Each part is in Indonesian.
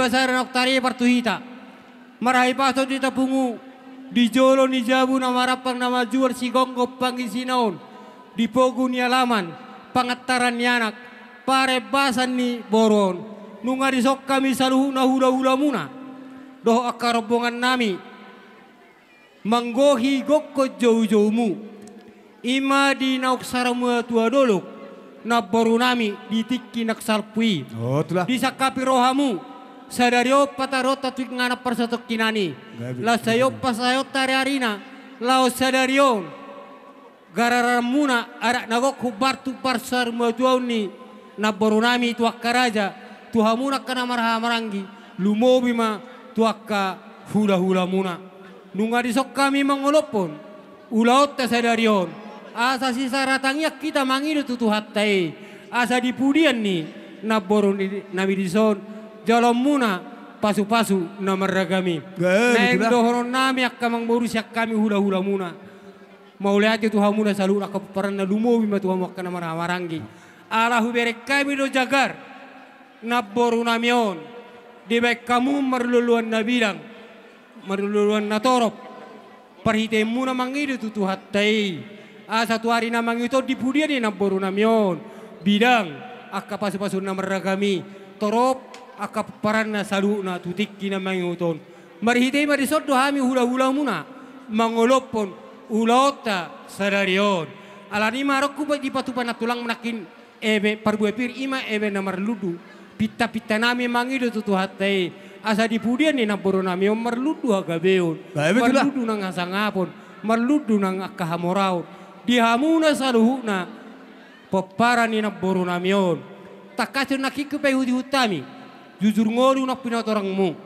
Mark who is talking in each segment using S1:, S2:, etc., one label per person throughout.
S1: basara noktari partuhita. Marahi paso di tapungu. Di jolo ni jabu na marapang na majuar si gonggo pangisinaon. Di pogu ni alaman. Pangataran ni anak. Pare basan ni boron. Nunga disok kami saluhu na hula-hula muna. Doh akarobongan nami. Manggohi gokko jauh-jauh mu. Ima di nauk saramu tua doluk. Na boru nami di tiki naksalpui.
S2: Oh, itulah.
S1: Di sakapi rohamu. Sadario patarota tuik ngana persatok kinani. La sayo pasayo tariarina. Lao sadarion. Gararamuna arak nagok hubartu parsar matuauni. Na boru nami tuak karaja. Tuhamuna kana marha marangi. Lumobi ma tuaka hula-hula muna. Nunga disok kami mangolopon. Ulaot ta sadarion. Asa sisa ratangnya kita mangidu tutuhatai. Asa dipudian ni. Na boru nami dison. Jalan muna pasu-pasu na maragami. Naik dohoron nami akka mangboru siak kami hula-hula muna. Mauliati tuha muna salu akka parana lumobi ma tuha makka na maramarangi. Ala huberek kami do jagar. Na boru namion. Di baik kamu marluluan na bilang. Marluluan na torop. Parhite muna mangidu tutuhatai. Satu hari na mangito dipudia di na boru namion. Bidang akka pasu-pasu na maragami. Torop aka paranna salu na tutikki na manguton. Marhitay marisodo hami hula-hula muna. Mangolopon ulota sadarion. Alani marokku ba di patupan na tulang menakin ebe parbuepir ima ebe na marludu. Pita-pita nami mangido tutuhatay. Asa dipudian ni na boro nami marludu agabeon. Marludu nang asangapon. Marludu nang akahamoraon. Dihamuna saluhuna. Paparan ni na boro namion. Takasun nakikupe hutami. Jujur ngolu nak pinatorangmu.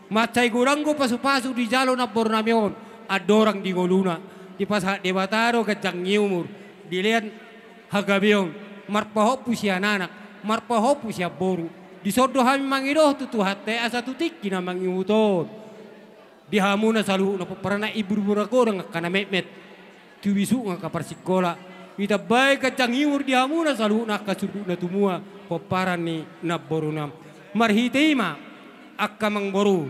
S1: Macai goranggo pasu-pasu di jalo na bornamion. Adorang di ngoluna. Di pas debataro kacang nyiumur. Dilihat hagabion. Marpahopu siya nanak. Marpahopu siya boru. Di sodo hami mangidoh tutuhate asa tutiki na mangiuton. Di hamuna salu na paparana ibur-bura gorang kana memet. Tubisu nga kaparsikola. Kita baik kacang nyiumur di hamuna salu na kasudu na tumua. Paparan ni na borunam. Marhitema akka mangboru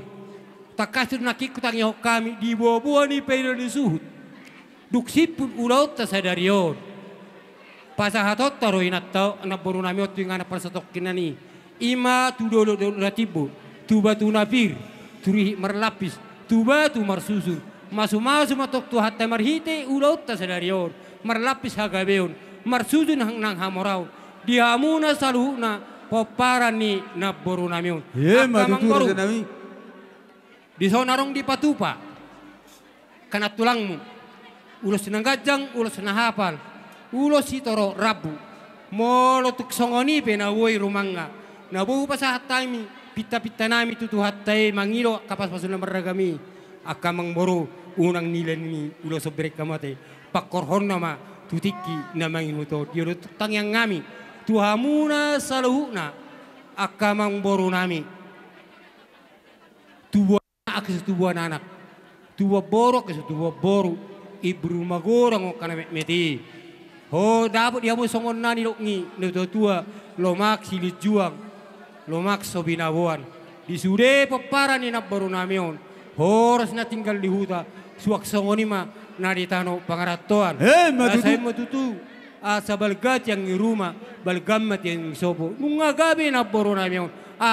S1: takasur nakikutang yo kami di buah ni payro ni suhut duksipun ulaut ta sadarion pasahatot taro inatta na boru nami otu ngana persatok kinani ima tu dolo ratibu tu batu nafir turi marlapis tu batu marsusun masu-masu matok tu hatta marhite ulaut ta sadarion marlapis hagabeon marsusun hang nang hamorau dihamuna saluhuna paparan ni na boru namion.
S2: Ye matuturo sa nami.
S1: Di sonarong di patupa. Kana tulangmu. Ulos na gajang, ulos na hapal. Ulos itoro rabu. Molo tuk songoni pe na woi rumanga. Na buhu pa sa hatami. Pita-pita nami tutuhatay mangilo kapas pasun na maragami. Aka mangboru unang nila ni ulos obrek kamate. Pakorhon nama tutiki na manginuto. Diyo tutang yang ngami. Tuhamuna saluhuna akamang boru nami. Tuwa akis tuwa anak. Tuwa borok akis tuwa boru. Ibru magorang o kana meti. Ho dapat dia mo songon nani lokngi. Nuto tua lomak silit juang. Lomak sobinabuan. Disude paparan ni na boru nami on. Horas na tinggal di huta. Suwak songoni ma naritano pangaratoan. Asay matutu. Asa balgat yang di rumah, balgamat yang sopo. Nunga gabi na boro na miyon.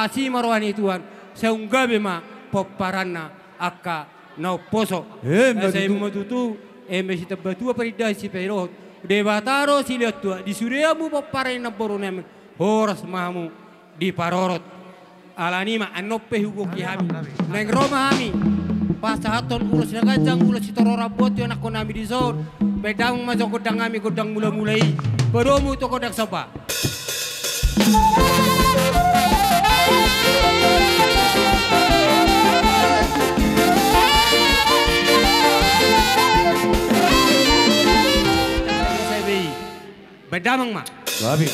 S1: Si marwani tuan, sa gabi ma paparan na aka na poso. Sa imo matutu, mesita batua peridah si perot. Debataro si lihat tua, di surya mu paparan na boro na miyon. Horas mahamu di parorot. Alanima anope hugo kihami. Neng Roma hami. Pasahaton ulos na gajang ulos si torora bot yung ako nami di zon. Bedang masuk godang kami godang mula-mulai. Beromu itu godang sapa. Bedamang mak.
S2: Babi.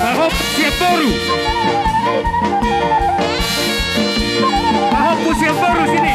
S2: Ahok siap baru. Ahok siap baru sini.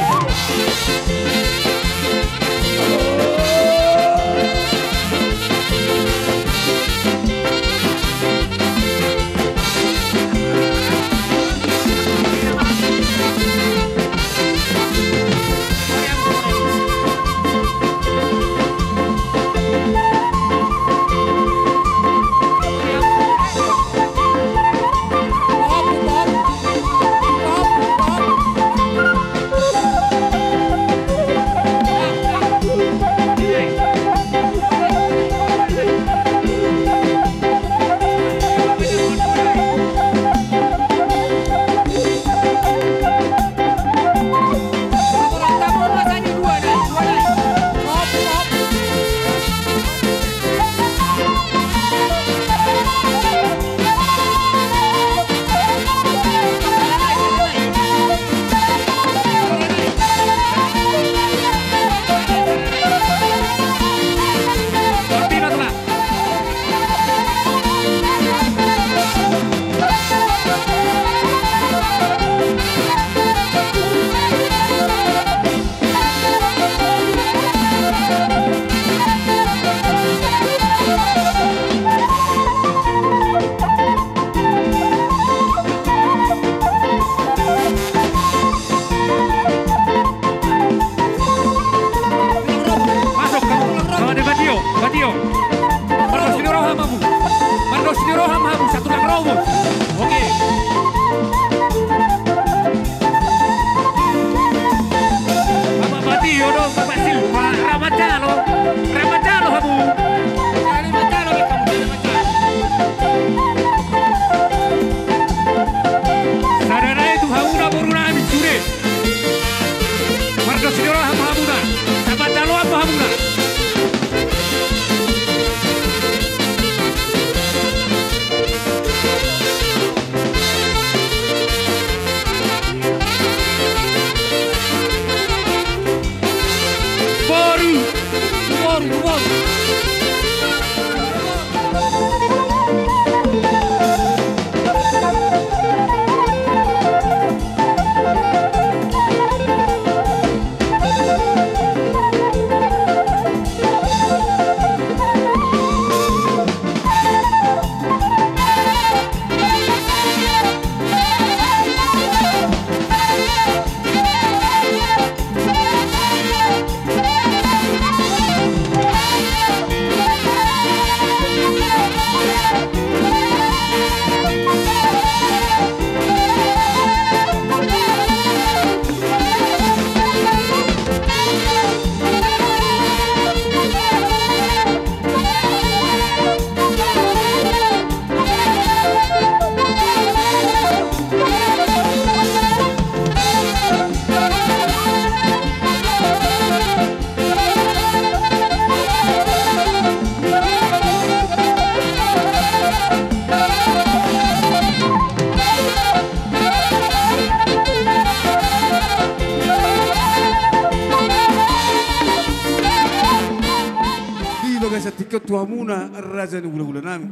S3: Ketika tuamuna raja ni gula-gula nami.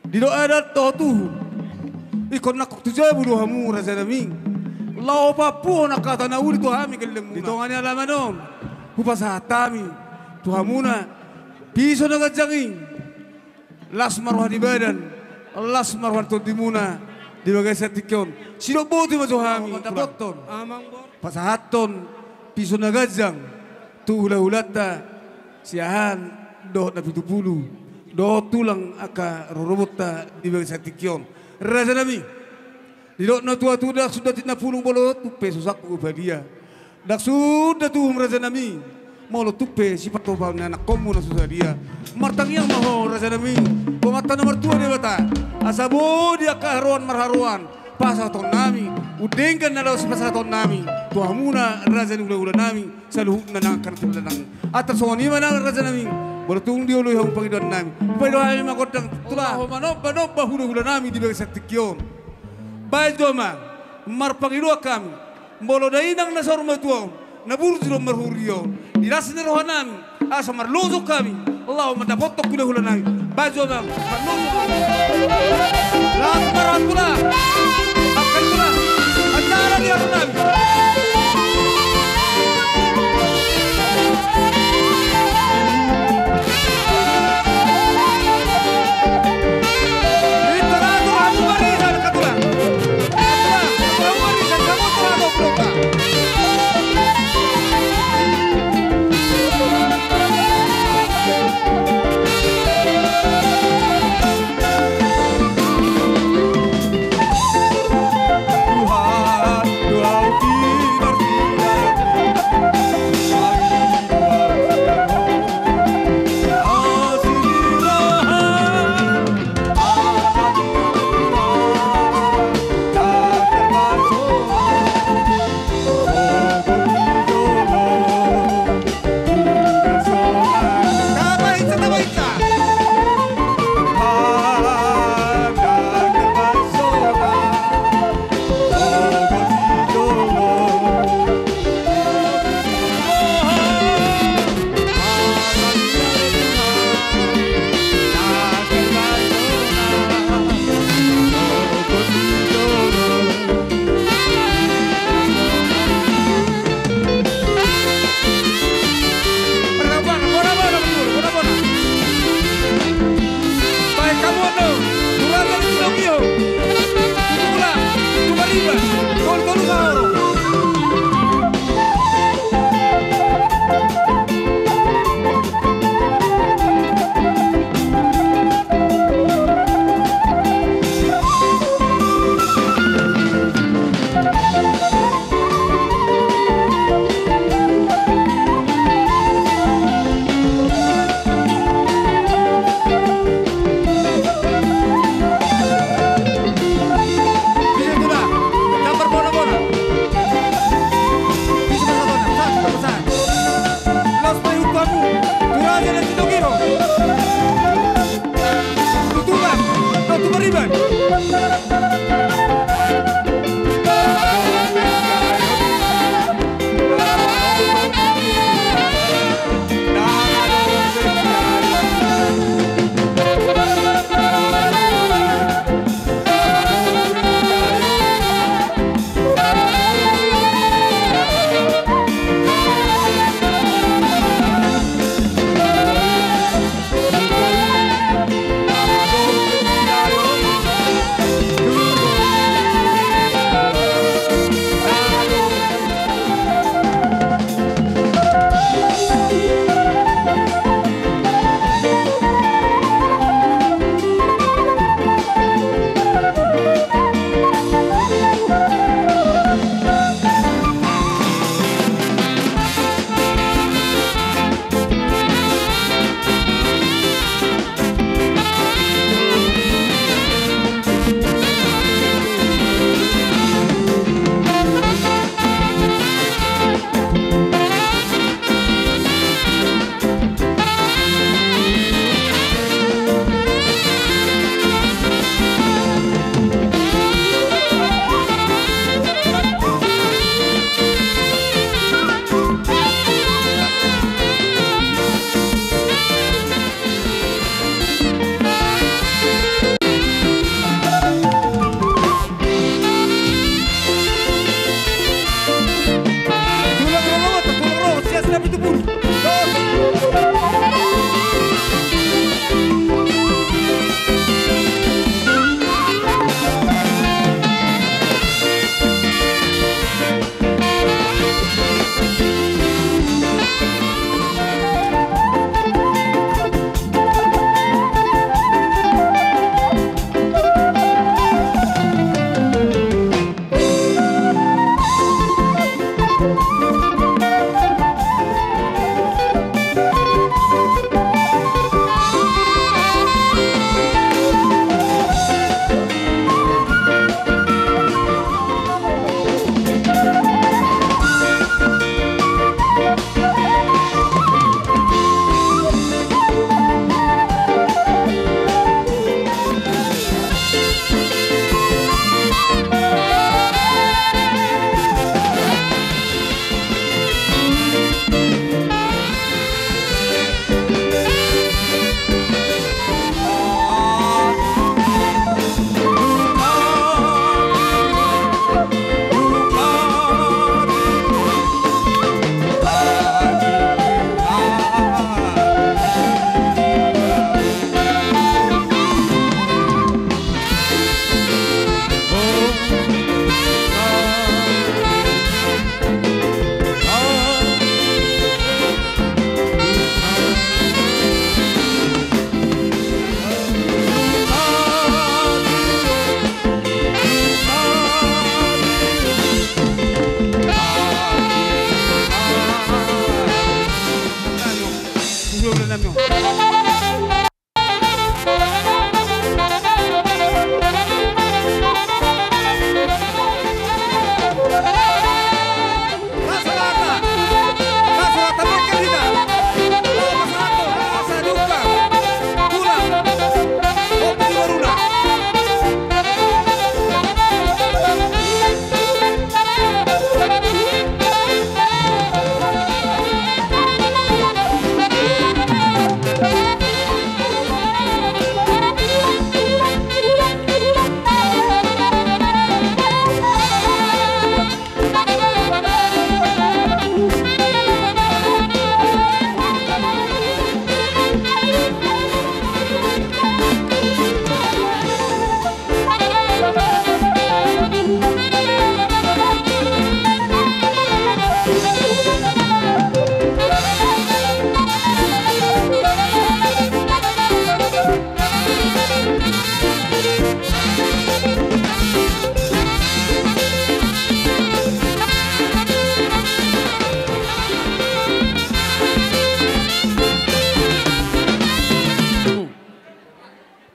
S3: Di do ada totu. Ikon nak tujabu do hamu raja nami. Lau papu nak kata na uli tu hami kelemu. Di tongani alamanon. Kupasa hatami. Tuhamuna piso na gajangi. Las marwah di badan. Las marwah tontimuna. Di bagai setikon. Sino boti majo hami. Tapoton. Pasahaton piso na gajang. Tu hula-hulata siahan do na 70 do tulang aka rorobota di bagai satikion raja nami di do na tua dak sudah tina pulung bolot tupe susak ubadia dak sudah tu raja nami molo tupe sifat tobal na anak komu na susah dia martang yang maho raja nami pemata nomor 2 dia bata asabo dia kaharuan marharuan pasaton nami udengkan na daw sa pasaton nami tuhamuna raja ni ula-ula nami sa luhuk na nangkartula nang atas soni mana raja nami bertung dia lu yang panggilan nami pada hari makodang tulah manop hula-hula nami di bagai satikyon baik doma mar pangilu kami bolo dainang na sorma tuang nabur juro marhurio dirasne rohanami asa marlozo kami Allahumma dapotok kule hulanami bajo bang marlozo lat maratula akatula antara dia runami Tuhan, doa udah nami.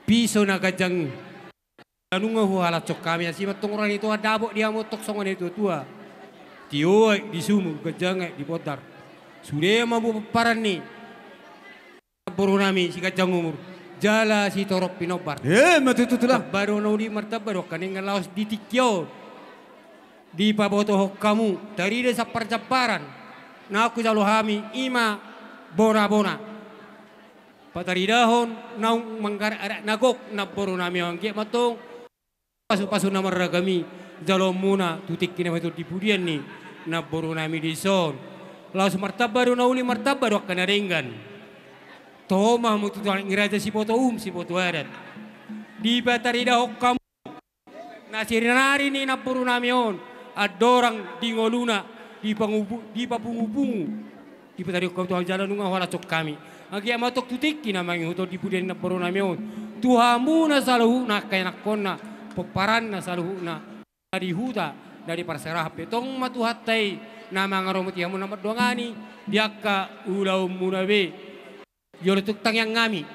S1: Piso na kajang anu nga huhala cok kami asi matungran itu ada abok dia motok songon itu tua tio di sumu kajang di botar sudah mabu paran ni boru nami si kajang umur jala si torok pinobar
S3: Matu itu lah.
S1: baru naudi martabar kaning ngalaos di tikyo di paboto kamu dari desa perjaparan na aku jalo hami ima bona patari dahon naung manggar arak nagok na boru nami angke matong pasu na maragami jalo muna tutik kina itu dipudian ni na boru nami di son laos martabar na uli martabar kana ringgan toma mo tutuan ngiraja si poto adat di patari dahok kamu na sirinari ni na boru nami on adorang di ngoluna di papungu di patari kamu tuang jalan nunga wala cok kami agi amatok tutiki na mangi huto di pudian na boru nami on tuhamu na saluhu na kaya nakon na peparan na saluhu na dari huta dari parserah petong matuhatai na mga romoti hamu na madongani diaka ulau munabe yoletuk tangyang ngami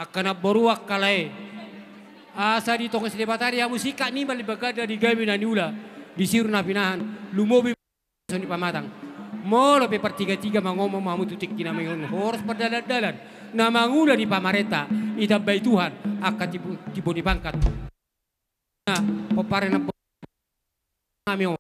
S1: akana boruak kalai asa di tong selebatari hamu sika ni malibagada di gami na niula di siru na pinahan lumobi ni pamatang molo pe pertiga-tiga mangomong mamu tutik kina mengon horos perdalan-dalan na mangula di pamareta itabay Tuhan akan tibo di bangkat na popare na nami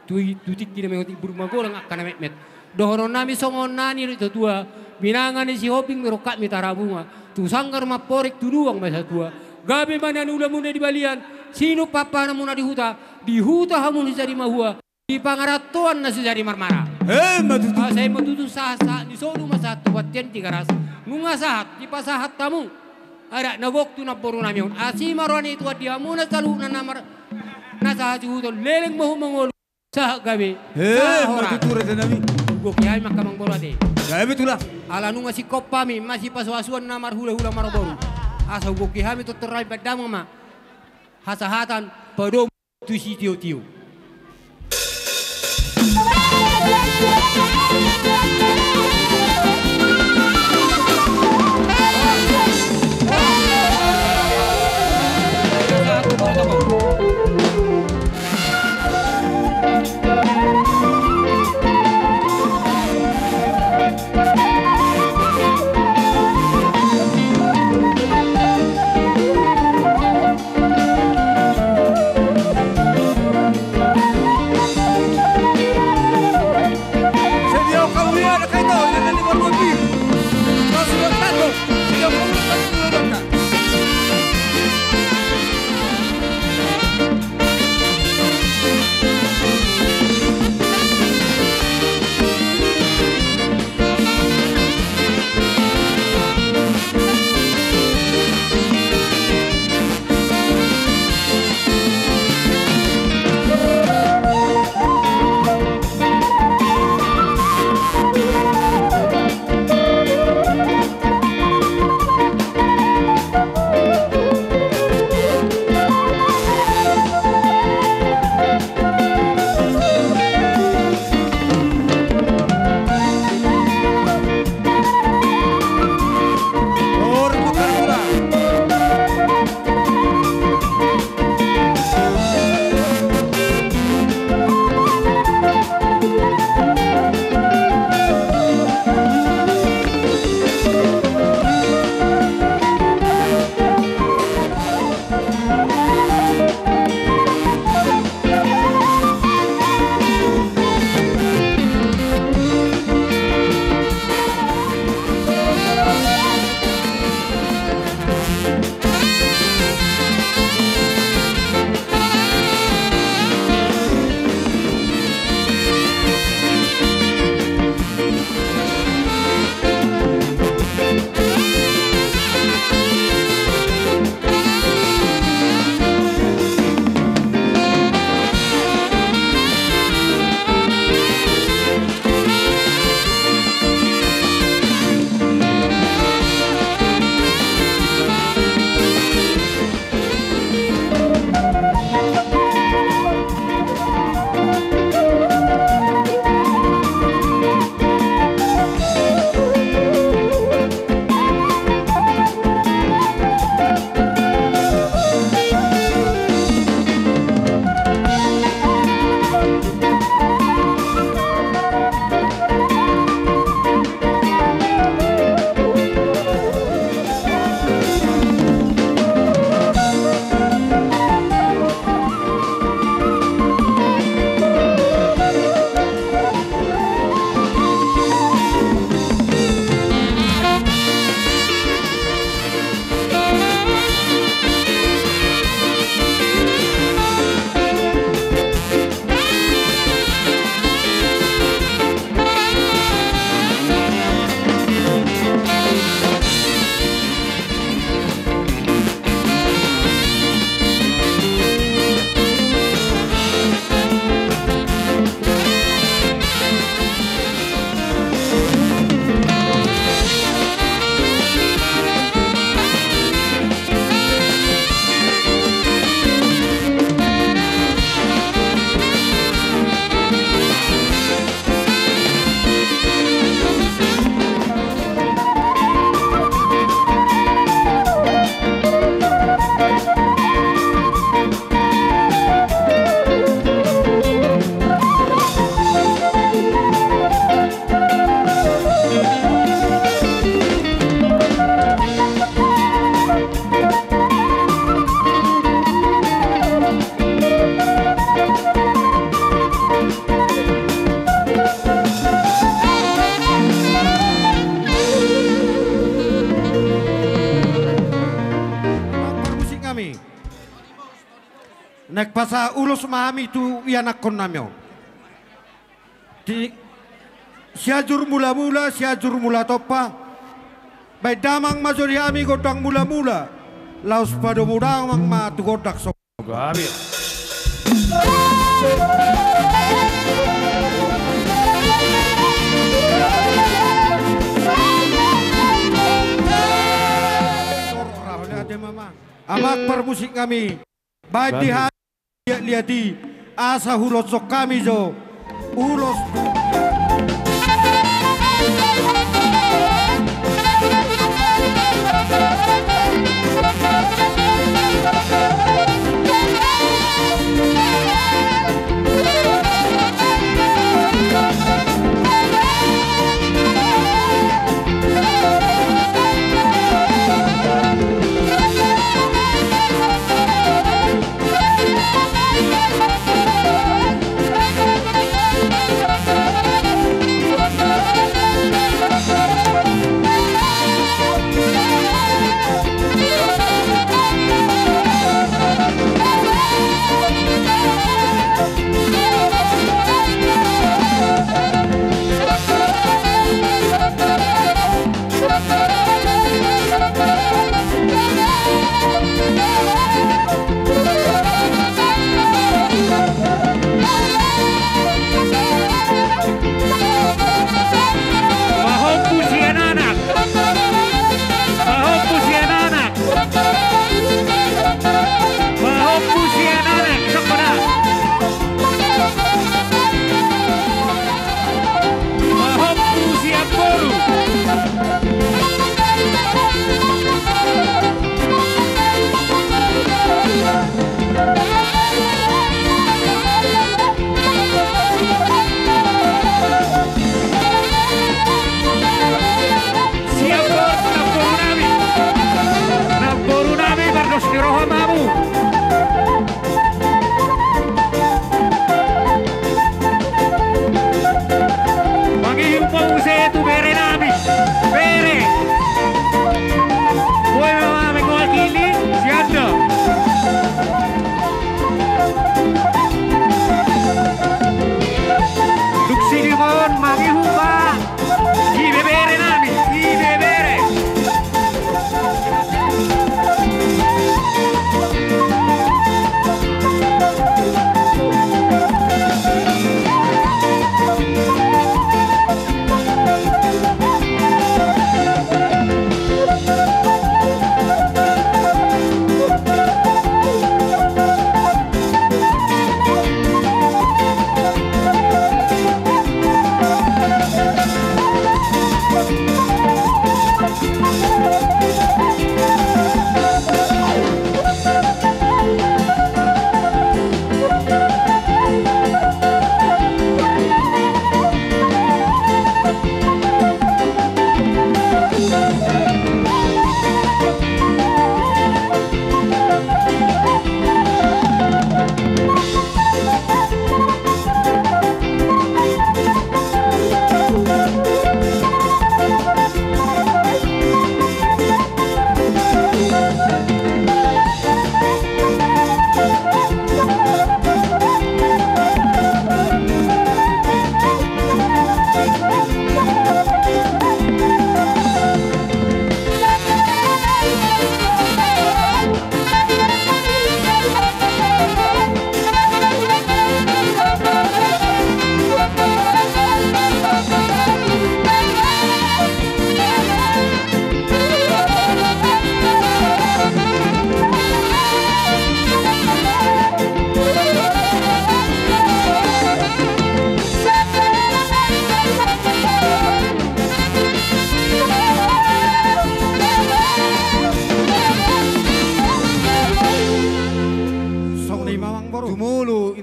S1: tutik kina mengon ibur magolang akan met dohoron nami songon nani itu tua binangan si hoping merokat mitarabunga tu sanggar maporek tuduang masa tua gabe mana nula muna di balian sino papa na muna di huta hamun jadi mahua di pangaratuan na sejari marmara. Saya matutu sasa di sodu masat watian tiga ras. Nunga sahat di pasahat tamu. Ada nagok tu na boru nami on. Asi marwani itu dia muna salu na namar na sahat juto leleng mahu mangol sah gabe.
S3: Matutu rasa nami.
S1: Gok yai makamang boru ade.
S3: Gabe tu lah.
S1: Ala nunga si kopami masih paswasuan namar hula-hula maraboru. Asa gok kami tu terai badam ma. Hasahatan padom tu si tio-tio.
S4: Nek pasa ulos mahami tu ianak kon namyo. Siajur mula-mula, siajur mula topa. Bay damang majori ami godang mula-mula. Laos pada mudang mang matu godak so.
S2: Gabi.
S4: Amak permusik kami. Baik di hati liati asa hulos sok kami jo. Ulos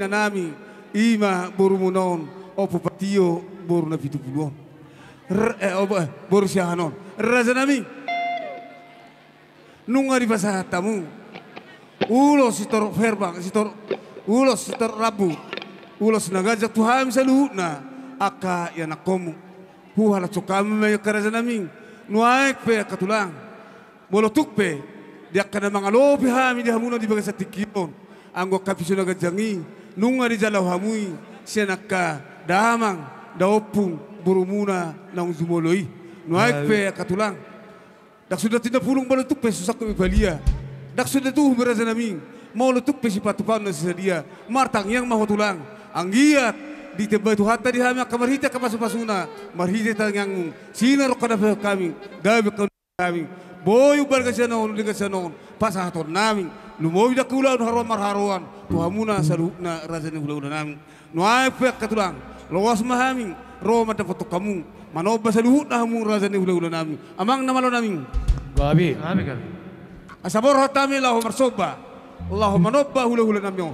S3: nami ima boru munon opo patio boru na pitu puluhan boru siahanon raza nami nunga di pasatamu ulos sitor verbang sitor ulos sitor rabu ulos nagajak Tuhan salu na aka ya nakomu huhala cokam me karaza nami nuaik pe katulang bolotuk pe dia kana mangalopi hami dia hamuna di bagasa tikion anggo kapisuna gajangi nunga di jalau hamui senaka damang daopung burumuna nang zumoloi nuaik pe katulang dak sudah tidak pulung baletuk pe susak ke balia dak sudah tuh berasa naming mau letuk pe sipatupan na sedia martang yang mau tulang anggiat di tebay tu hatta di hama kamar hita kapasupasuna marhita tangang sinar kada kami gabe kami boyu barga sanon dengan sanon pasahator nami lumoy dak ulan haruan marharuan tuhamuna salukna razani ulan nami nuai pek katulang lowas mahami roma dapat kamu manoba saluhut namu razani ulan nami amang namalo nami
S2: Gabi.
S3: asabor hatami lahu marsoba Allahumma nobba ulan nami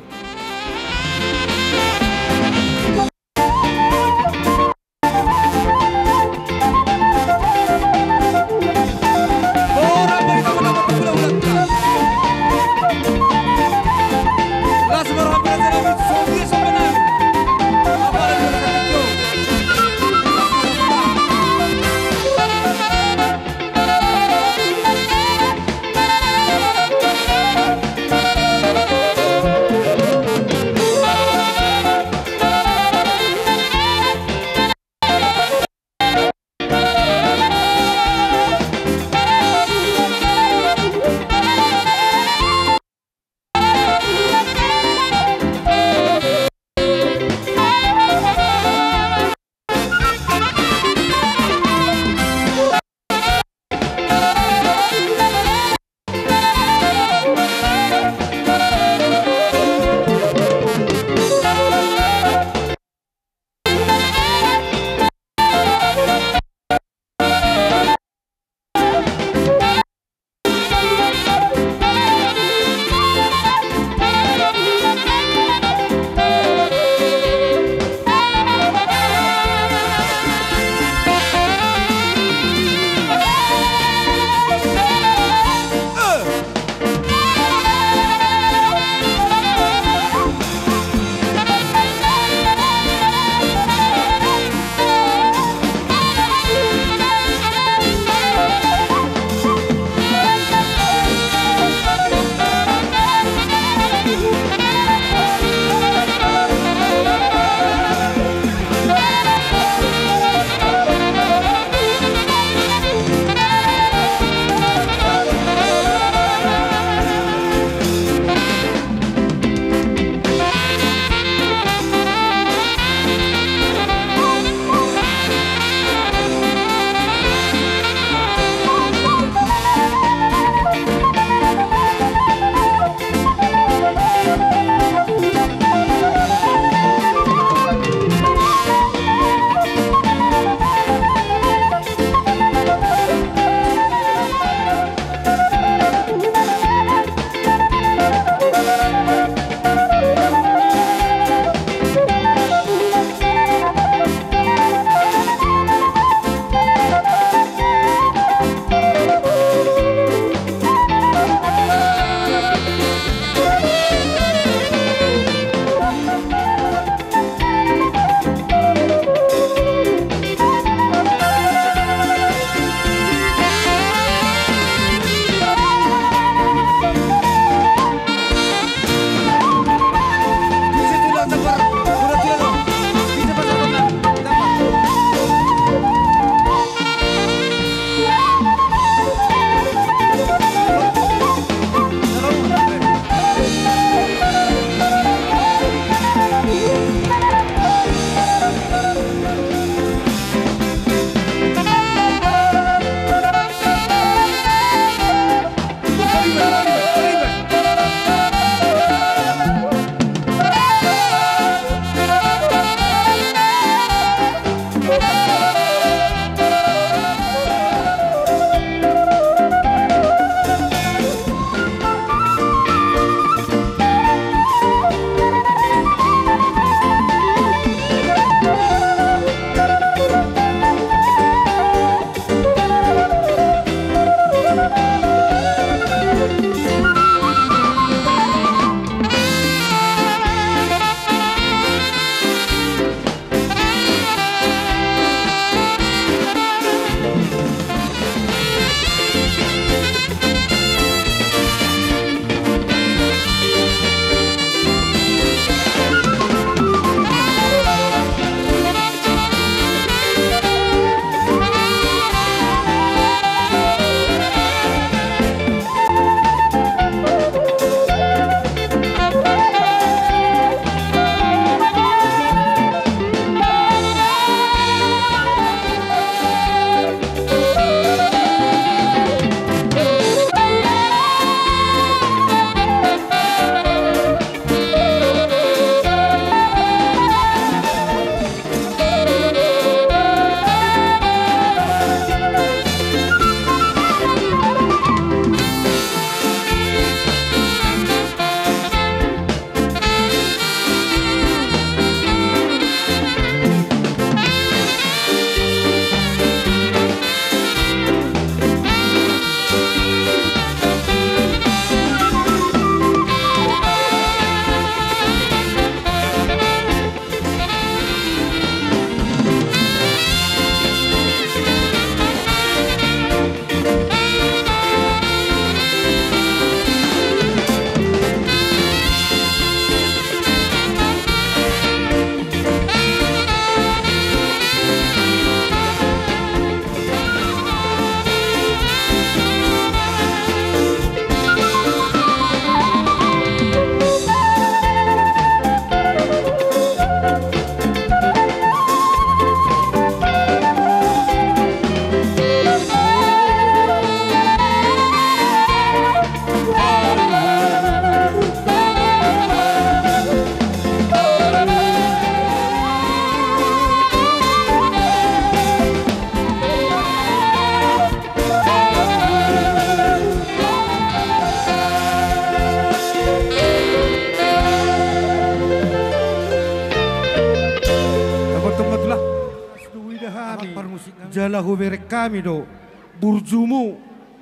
S4: lahu berek kami do burjumu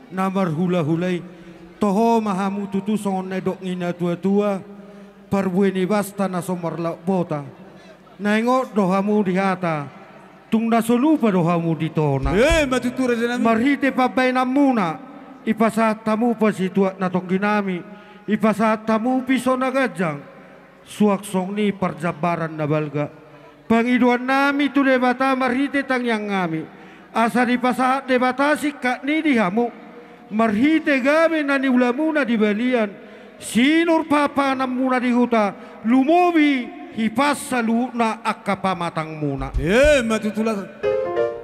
S4: namar hula-hulay toho mahamu tutu songon nedok ngina tua-tua parbueni basta na somarla bota naingo dohamu dihata tung nasolupa dohamu ditona
S3: matutura sa namin.
S4: marhite pabay na muna ipasat tamu pa situa na tong ginami ipasat tamu piso na gajang suaksong ni parjabaran na balga Pangiduan nami tu debata marhite tang yang ngami asa di pasat debata sikak ni dihamu marhite gabe na ni ulamuna di balian sinur papa namuna di huta lumobi hipas saluna akapamatang muna
S3: matutula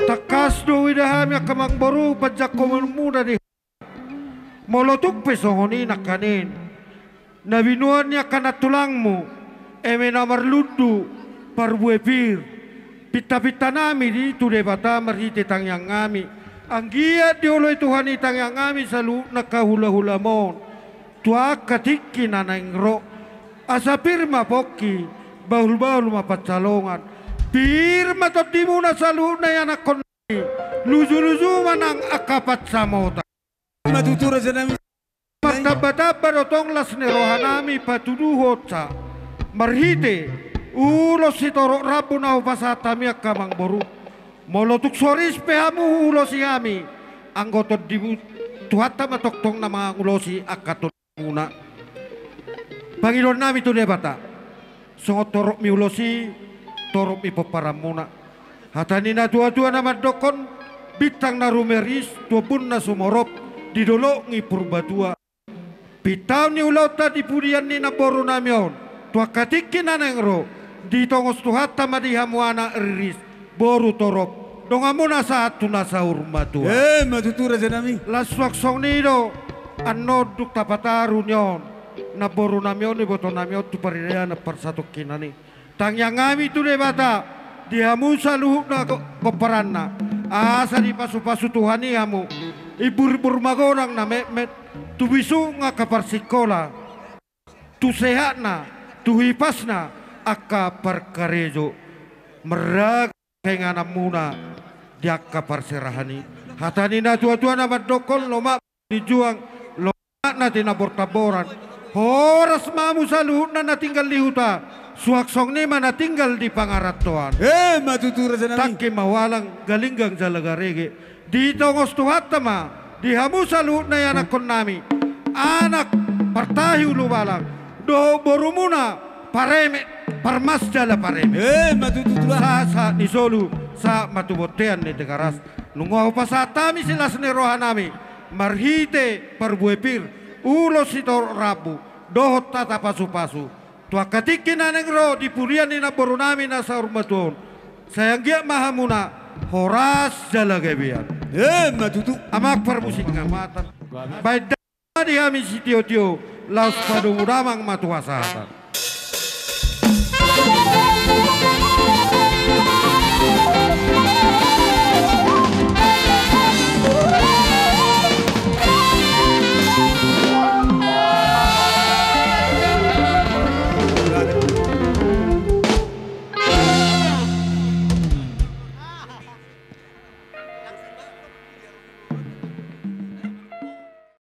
S4: takas do widahami akamang baru pajak koman muna di molotuk pesongoni nakanin nabinuan niya kanat tulangmu eme namar ludu parbuepir pita-pita nami di tu debata marhite tang yang ngami ang giat dioloy Tuhan itang yang ngami salu nakahula-hula mon tua katiki nanengro asa pirma poki bahul-bahul mapatsalongan pirma tot di muna salu na yan akon luzu-luzu manang akapat samota
S3: matutura sa namin.
S4: Magtaba-taba dotong las ni rohanami patuduhot sa marhite ulos si toro rabu na upasatami akamang boru molotuk soris pehamu ulosi kami anggotot di tuhata matoktong na mga ulosi akatot muna Panginoon namin ito debata songot torok mi ulosi torok mi paparam muna hatani na tua-tua na madokon bitang na rumeris tuapun na sumorop didolo ngi purbatua bitaw ni ulauta di pudian ni naboru namion tua katikin na nengro di tongos tuhata madihamuana iris boru torop dongamuna saat tuna sahur matua
S3: matutura sa namin.
S4: laswak song nido anoduk tapataru nyon na boru namion ni boto namion tu parinaya na parsatok kinani tang yang ngami tu debata dihamu saluhuk na koparanna asa di pasu-pasu Tuhan ni hamu ibur-ibur magorang na met tu bisu nga kaparsikola tu sehat na tu hipas na aka parkarejo merag kengana muna di aka parserahani hatani na tua-tua na madokol loma dijuang loma na tinabor-taboran horas mamu saluhut na natinggal di huta suaksong ni mana tinggal di pangaratoan
S3: matutura sa namin.
S4: taki mawalang galinggang jalagarege di tongos tuhatama di hamu saluhut na yan akon nami anak partahi ulubalang do borumuna pareme parmas jala pareme
S3: matutula
S4: sa ni solu sa matubotean ni tegaras nungo pasatami silas ni rohanami marhite parbuepir ulo sitor rabu dohot tata pasu-pasu tua katikin na negro di purian ni naborunami na sa urmaton sayang gia mahamuna horas jala gebian
S3: matutu
S4: amak parmusik ngamatan baik di kami si tio-tio laus padung ramang matuasatan